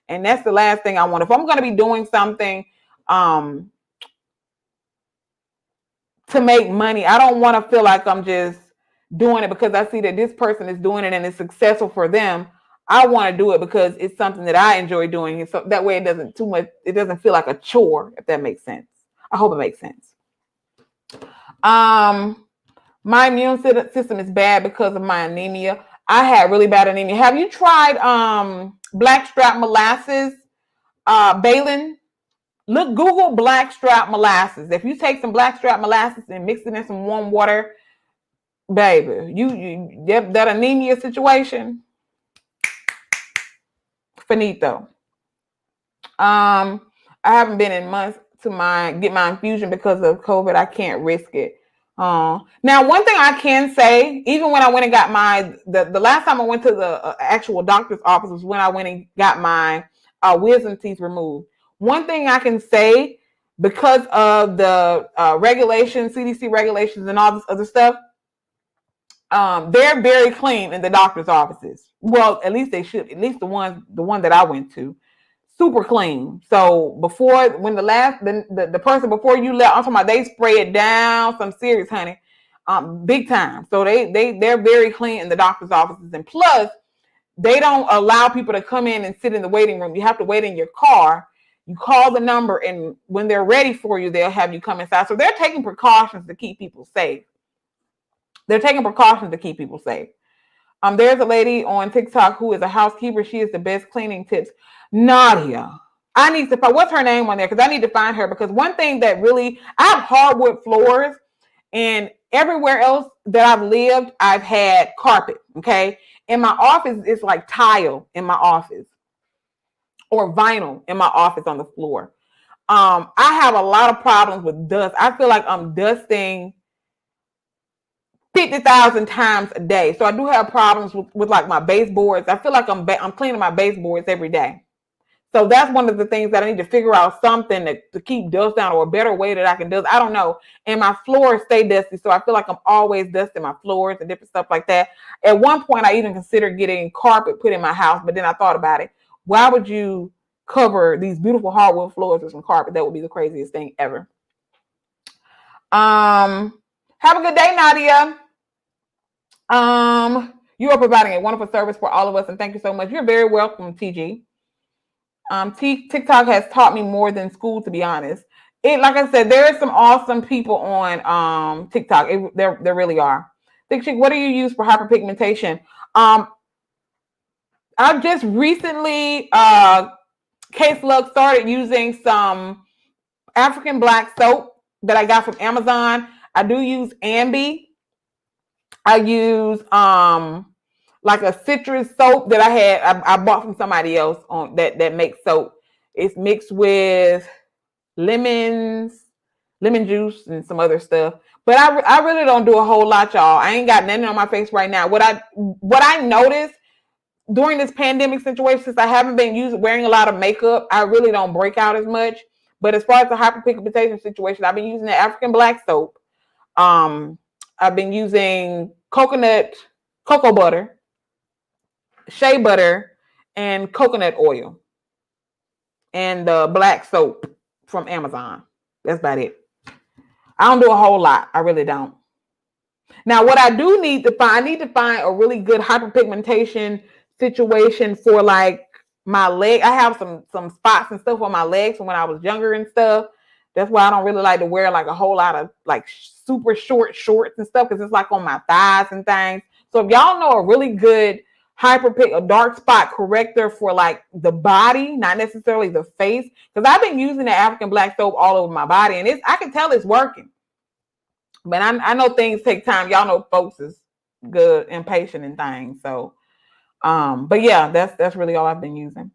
And that's the last thing I want. If I'm going to be doing something to make money, I don't want to feel like I'm just doing it because I see that this person is doing it and it's successful for them. I want to do it because it's something that I enjoy doing. And so that way it doesn't feel like a chore, if that makes sense. I hope it makes sense. My immune system is bad because of my anemia. I had really bad anemia. Have you tried blackstrap molasses, Balin? Look, Google blackstrap molasses. If you take some blackstrap molasses and mix it in some warm water, baby, that anemia situation, finito. I haven't been in months to get my infusion because of COVID. I can't risk it. Now, one thing I can say, even when I went and got the last time I went to the actual doctor's office was when I went and got my wisdom teeth removed. One thing I can say, because of the regulations, CDC regulations and all this other stuff, they're very clean in the doctor's offices. Well, at least they should. At least the one that I went to, super clean. So when the person before you left, I'm talking about, they spray it down some serious, honey, big time. So they're very clean in the doctor's offices, and plus they don't allow people to come in and sit in the waiting room. You have to wait in your car. You call the number, and when they're ready for you, they'll have you come inside. So they're taking precautions to keep people safe. There's a lady on TikTok who is a housekeeper. She is the best cleaning tips. Nadia. I need to find, what's her name on there? Because I need to find her. Because one thing that I have hardwood floors, and everywhere else that I've lived, I've had carpet. Okay. In my office, it's like tile in my office, or vinyl in my office on the floor. I have a lot of problems with dust. I feel like I'm dusting 50,000 times a day. So I do have problems with like my baseboards. I feel like I'm cleaning my baseboards every day. So that's one of the things that I need to figure out, something to keep dust down, or a better way that I can dust. I don't know. And my floors stay dusty. So I feel like I'm always dusting my floors and different stuff like that. At one point, I even considered getting carpet put in my house, but then I thought about it. Why would you cover these beautiful hardwood floors with some carpet? That would be the craziest thing ever. Have a good day, Nadia. You are providing a wonderful service for all of us, and thank you so much. You're very welcome, TG. TikTok has taught me more than school, to be honest. Like I said, there are some awesome people on TikTok. There really are. ThickChick, what do you use for hyperpigmentation? I've just recently, Case Luck, started using some African black soap that I got from Amazon. I do use Ambi. I use like a citrus soap that I bought from somebody else on that makes soap. It's mixed with lemon juice and some other stuff. But I really don't do a whole lot, y'all. I ain't got nothing on my face right now. What I noticed during this pandemic situation, since I haven't been wearing a lot of makeup, I really don't break out as much. But as far as the hyperpigmentation situation, I've been using the African black soap. I've been using cocoa butter, shea butter, and coconut oil, and the black soap from Amazon. That's about it. I don't do a whole lot. I really don't. Now, what I do need to find, I need to find a really good hyperpigmentation situation for like my leg. I have some spots and stuff on my legs from when I was younger and stuff. That's why I don't really like to wear like a whole lot of like super short shorts and stuff, because it's like on my thighs and things. So if y'all know a really good a dark spot corrector for like the body, not necessarily the face, because I've been using the African black soap all over my body, and I can tell it's working. But I know things take time. Y'all know folks is good and patient and things. So, but yeah, that's really all I've been using.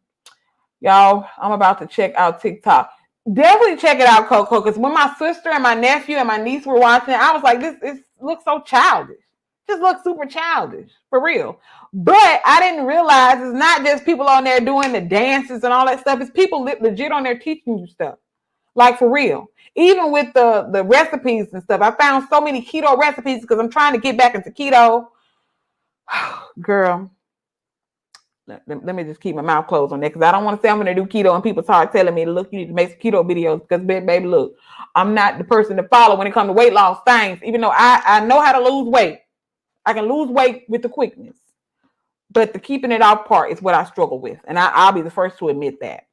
Y'all, I'm about to check out TikTok. Definitely check it out, Coco, because when my sister and my nephew and my niece were watching it, I was like, this looks so childish. Just looks super childish, for real. But I didn't realize it's not just people on there doing the dances and all that stuff. It's people legit on there teaching you stuff. Like, for real. Even with the recipes and stuff. I found so many keto recipes because I'm trying to get back into keto. Girl, let me just keep my mouth closed on that, because I don't want to say I'm going to do keto and people start telling me, look, you need to make some keto videos, because baby, look, I'm not the person to follow when it comes to weight loss things, even though I know how to lose weight. I can lose weight with the quickness, but the keeping it off part is what I struggle with. And I'll be the first to admit that.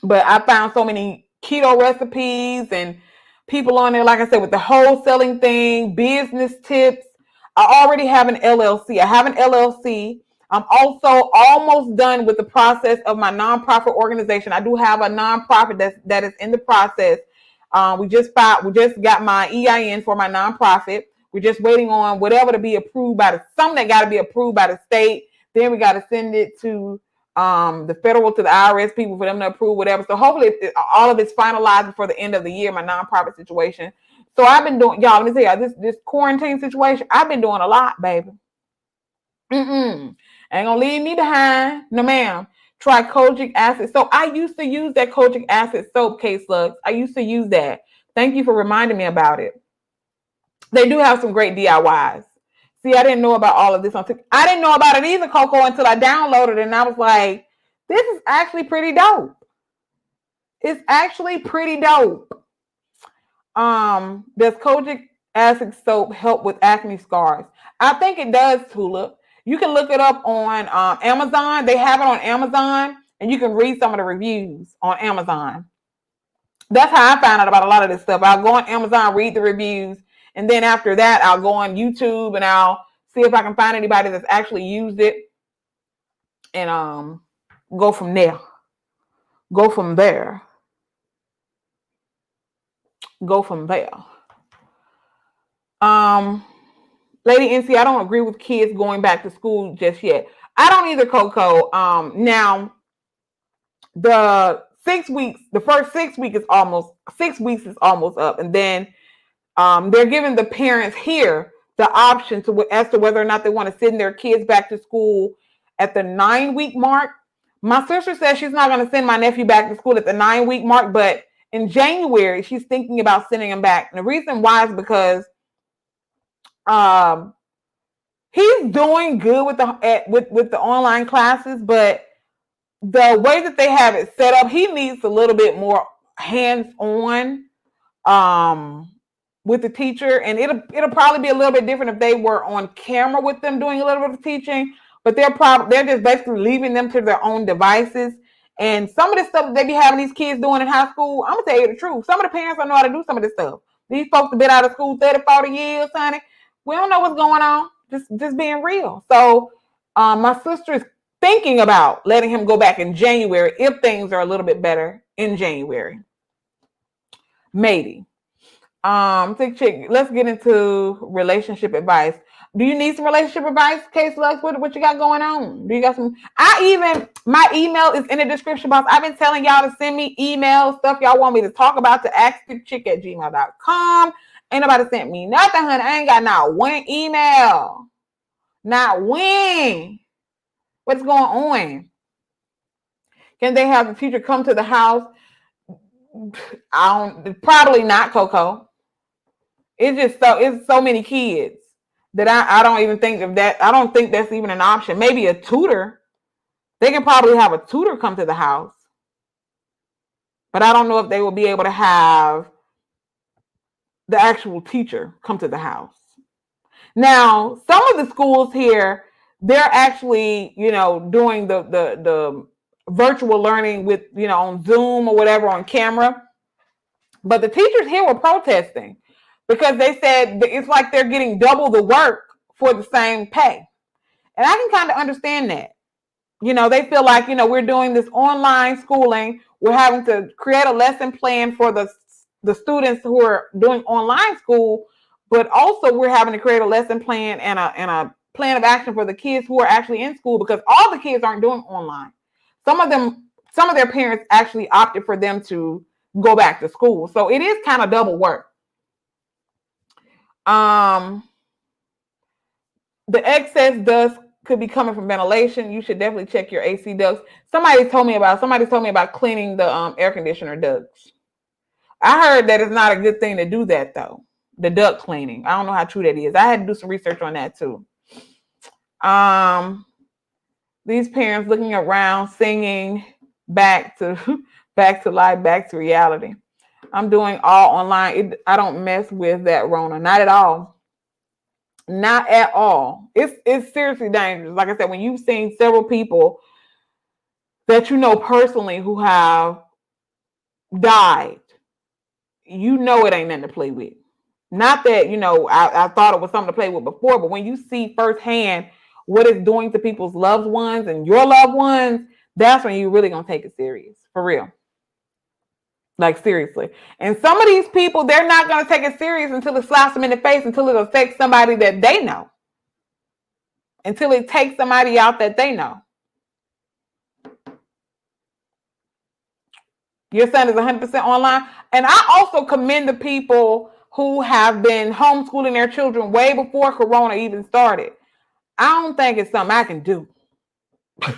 But I found so many keto recipes and people on there, like I said, with the wholesaling thing, business tips. I already have an LLC. I have an LLC. I'm also almost done with the process of my nonprofit organization. I do have a nonprofit that is in the process. We just got my EIN for my nonprofit. We're just waiting on whatever to be approved by something that got to be approved by the state. Then we got to send it to the federal, to the IRS people for them to approve whatever. So hopefully all of it's finalized before the end of the year, my nonprofit situation. So I've been doing, y'all, let me tell y'all, this quarantine situation, I've been doing a lot, baby. Ain't gonna leave me behind. No, ma'am. Try kojic acid. So I used to use that kojic acid soap, K-Slugs. I used to use that. Thank you for reminding me about it. They do have some great DIYs. See, I didn't know about all of this on TikTok. I didn't know about it either, Coco, until I downloaded it, and I was like, this is actually pretty dope. It's actually pretty dope. Does kojic acid soap help with acne scars? I think it does, Tulip. You can look it up on Amazon. They have it on Amazon, and you can read some of the reviews on Amazon. That's how I found out about a lot of this stuff. I'll go on Amazon, read the reviews, and then after that, I'll go on YouTube and I'll see if I can find anybody that's actually used it, and go from there. Go from there. Go from there. Lady NC, I don't agree with kids going back to school just yet. I don't either, Coco. Now the 6 weeks, the first 6 weeks is almost up, and then they're giving the parents here the option as to whether or not they want to send their kids back to school at the 9-week mark. My sister says she's not going to send my nephew back to school at the 9-week mark, but in January she's thinking about sending him back. And the reason why is because he's doing good with the online classes, but the way that they have it set up, he needs a little bit more hands-on with the teacher, and it'll probably be a little bit different if they were on camera with them doing a little bit of teaching, but they're just basically leaving them to their own devices. And some of the stuff that they be having these kids doing in high school, I'm gonna tell you the truth, some of the parents don't know how to do some of this stuff. These folks have been out of school 30, 40 years, honey. We don't know what's going on. Just being real. So my sister is thinking about letting him go back in January if things are a little bit better in January. Maybe. ThickChick, let's get into relationship advice. Do you need some relationship advice, K-Slugs? What you got going on? Do you got some? My email is in the description box. I've been telling y'all to send me emails, stuff y'all want me to talk about, to askThickChick@gmail.com. Ain't nobody sent me nothing, honey. I ain't got not one email. Not one. What's going on? Can they have the teacher come to the house? Probably not, Coco. It's so many kids that I don't even think of that. I don't think that's even an option. Maybe a tutor. They can probably have a tutor come to the house, but I don't know if they will be able to have the actual teacher come to the house. Now, some of the schools here, they're actually, doing the virtual learning with, on Zoom or whatever, on camera. But the teachers here were protesting because they said it's like they're getting double the work for the same pay. And I can kind of understand that. They feel like, we're doing this online schooling. We're having to create a lesson plan for the students who are doing online school, but also we're having to create a lesson plan and a plan of action for the kids who are actually in school, because all the kids aren't doing online. Some of their parents actually opted for them to go back to school. So it is kind of double work. The excess dust could be coming from ventilation. You should definitely check your AC ducts. Somebody told me about cleaning the air conditioner ducts. I heard that it's not a good thing to do that, though. The duct cleaning. I don't know how true that is. I had to do some research on that too. These parents looking around, singing back to life, back to reality. I'm doing all online. I don't mess with that Rona. Not at all. Not at all. It's seriously dangerous. Like I said, when you've seen several people that you know personally who have died, you know it ain't nothing to play with. Not that, I thought it was something to play with before, but when you see firsthand what it's doing to people's loved ones and your loved ones, that's when you're really going to take it serious. For real. Like, seriously. And some of these people, they're not going to take it serious until it slaps them in the face, until it affects somebody that they know. Until it takes somebody out that they know. Your son is 100% online. And I also commend the people who have been homeschooling their children way before Corona even started. I don't think it's something I can do. I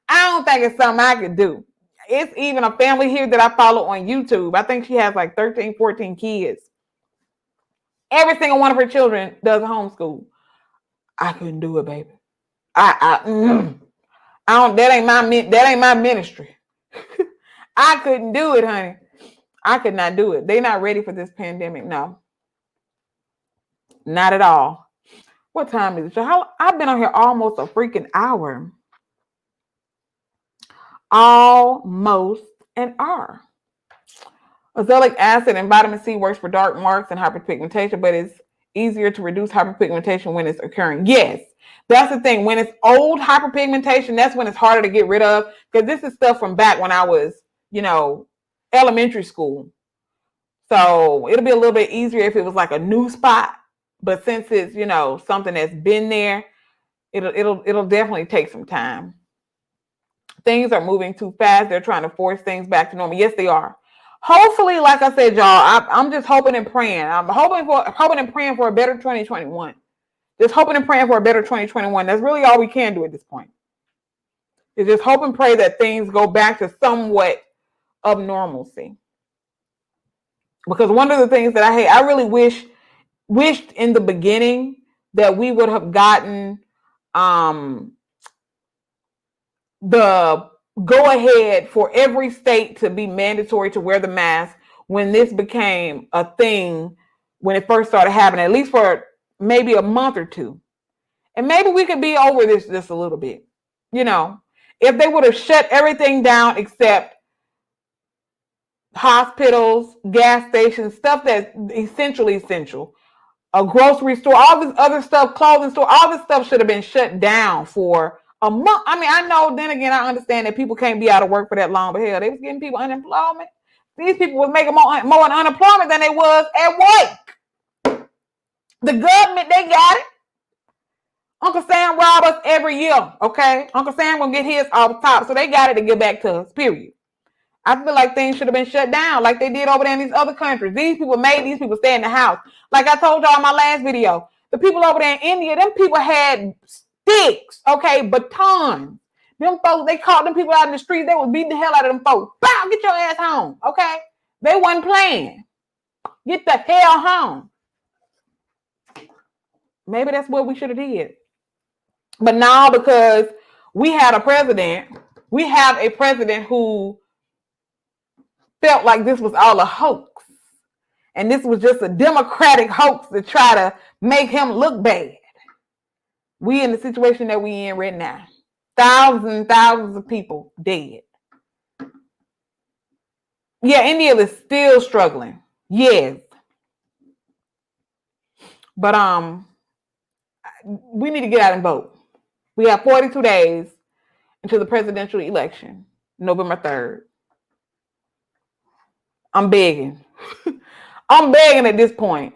don't think it's something I can do. It's even a family here that I follow on YouTube. I think she has like 13, 14 kids. Every single one of her children does homeschool. I couldn't do it, baby. I don't. That ain't my ministry. I couldn't do it, honey. I could not do it. They're not ready for this pandemic. No, not at all. What time is it? I've been on here almost a freaking hour. Almost an hour. Azelaic acid and vitamin C works for dark marks and hyperpigmentation, but it's easier to reduce hyperpigmentation when it's occurring. Yes, that's the thing. When it's old hyperpigmentation, that's when it's harder to get rid of, because this is stuff from back when I was, elementary school. So it'll be a little bit easier if it was like a new spot. But since it's, something that's been there, it'll definitely take some time. Things are moving too fast. They're trying to force things back to normal. Yes, they are. Hopefully, like I said, y'all, I'm just hoping and praying. I'm hoping and praying for a better 2021. Just hoping and praying for a better 2021. That's really all we can do at this point. Is just hope and pray that things go back to somewhat of normalcy. Because one of the things that I hate, I really wished in the beginning that we would have gotten the go ahead for every state to be mandatory to wear the mask when this became a thing, when it first started happening, at least for maybe a month or two. And maybe we could be over this just a little bit. If they would have shut everything down except hospitals, gas stations, stuff that's essential, a grocery store, all this other stuff, clothing store, all this stuff should have been shut down for a month. I mean, I know, then again, I understand that people can't be out of work for that long, but hell, they was getting people unemployment. These people was making more in unemployment than they was at work. The government, they got it. Uncle Sam rob us every year, okay? Uncle Sam gonna get his off top, so they got it to get back to us, period. I feel like things should have been shut down like they did over there in these other countries. These people made these people stay in the house. Like I told y'all in my last video, the people over there in India, them people had sticks, okay, batons. Them folks, they caught them people out in the streets. They was beating the hell out of them folks. Bow, get your ass home, okay? They wasn't playing. Get the hell home. Maybe that's what we should have did. But now, because we have a president who felt like this was all a hoax. And this was just a Democratic hoax to try to make him look bad. We in the situation that we in right now. Thousands and thousands of people dead. Yeah, India is still struggling. Yes. But we need to get out and vote. We have 42 days until the presidential election, November 3rd. I'm begging. I'm begging at this point.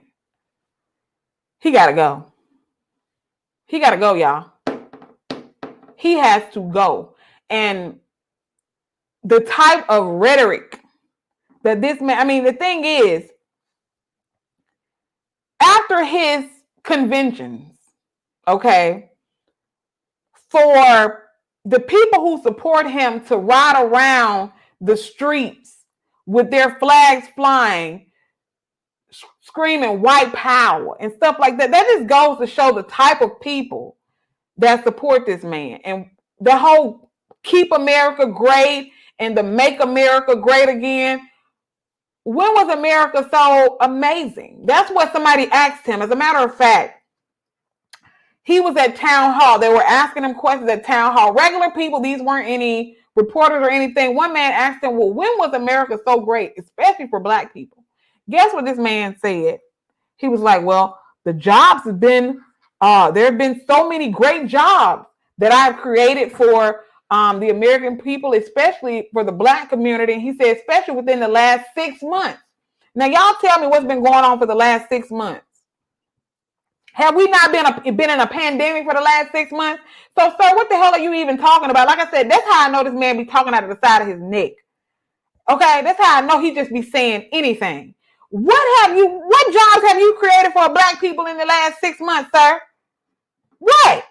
He got to go. He got to go, y'all. He has to go. And the type of rhetoric that this man, I mean, the thing is, after his conventions, okay, for the people who support him to ride around the streets with their flags flying, screaming white power and stuff like that, that just goes to show the type of people that support this man. And the whole keep America great and the make America great again. When was America so amazing? That's what somebody asked him. As a matter of fact, He was at town hall. They were asking him questions at town hall. Regular people, these weren't any reporters or anything. One man asked him, well, when was America so great, especially for black people? Guess what this man said? He was like, well, the jobs have been, there have been so many great jobs that I've created for the American people, especially for the black community. And he said, especially within the last 6 months. Now, y'all tell me what's been going on for the last 6 months. Have we not been in a pandemic for the last 6 months? So, sir, what the hell are you even talking about? Like I said, that's how I know this man be talking out of the side of his neck. Okay, that's how I know he just be saying anything. What jobs have you created for black people in the last 6 months, sir? What?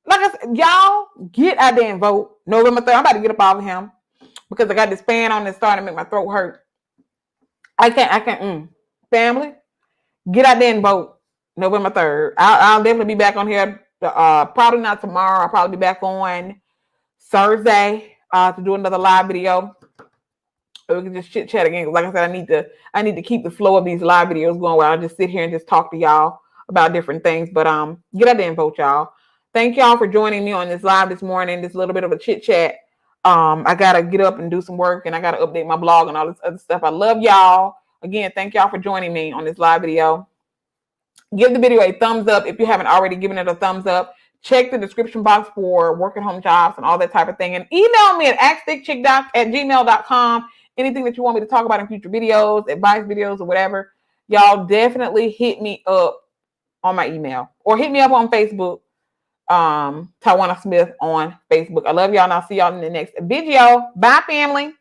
Like I said, y'all get out there and vote November 3rd. I'm about to get up off of him because I got this fan on that's starting to make my throat hurt. I can't. Family, get out there and vote November 3rd. I'll definitely be back on here. Probably not tomorrow. I'll probably be back on Thursday to do another live video. Or we can just chit chat again. Like I said, I need to keep the flow of these live videos going where I'll just sit here and just talk to y'all about different things. But get out there and vote, y'all. Thank y'all for joining me on this live this morning. This little bit of a chit chat. I gotta get up and do some work, and I gotta update my blog and all this other stuff. I love y'all. Again, thank y'all for joining me on this live video. Give the video a thumbs up if you haven't already given it a thumbs up. Check the description box for work at home jobs and all that type of thing. And email me at askthickchickdoc@gmail.com. Anything that you want me to talk about in future videos, advice videos, or whatever. Y'all definitely hit me up on my email or hit me up on Facebook. Tawana Smith on Facebook. I love y'all and I'll see y'all in the next video. Bye, family.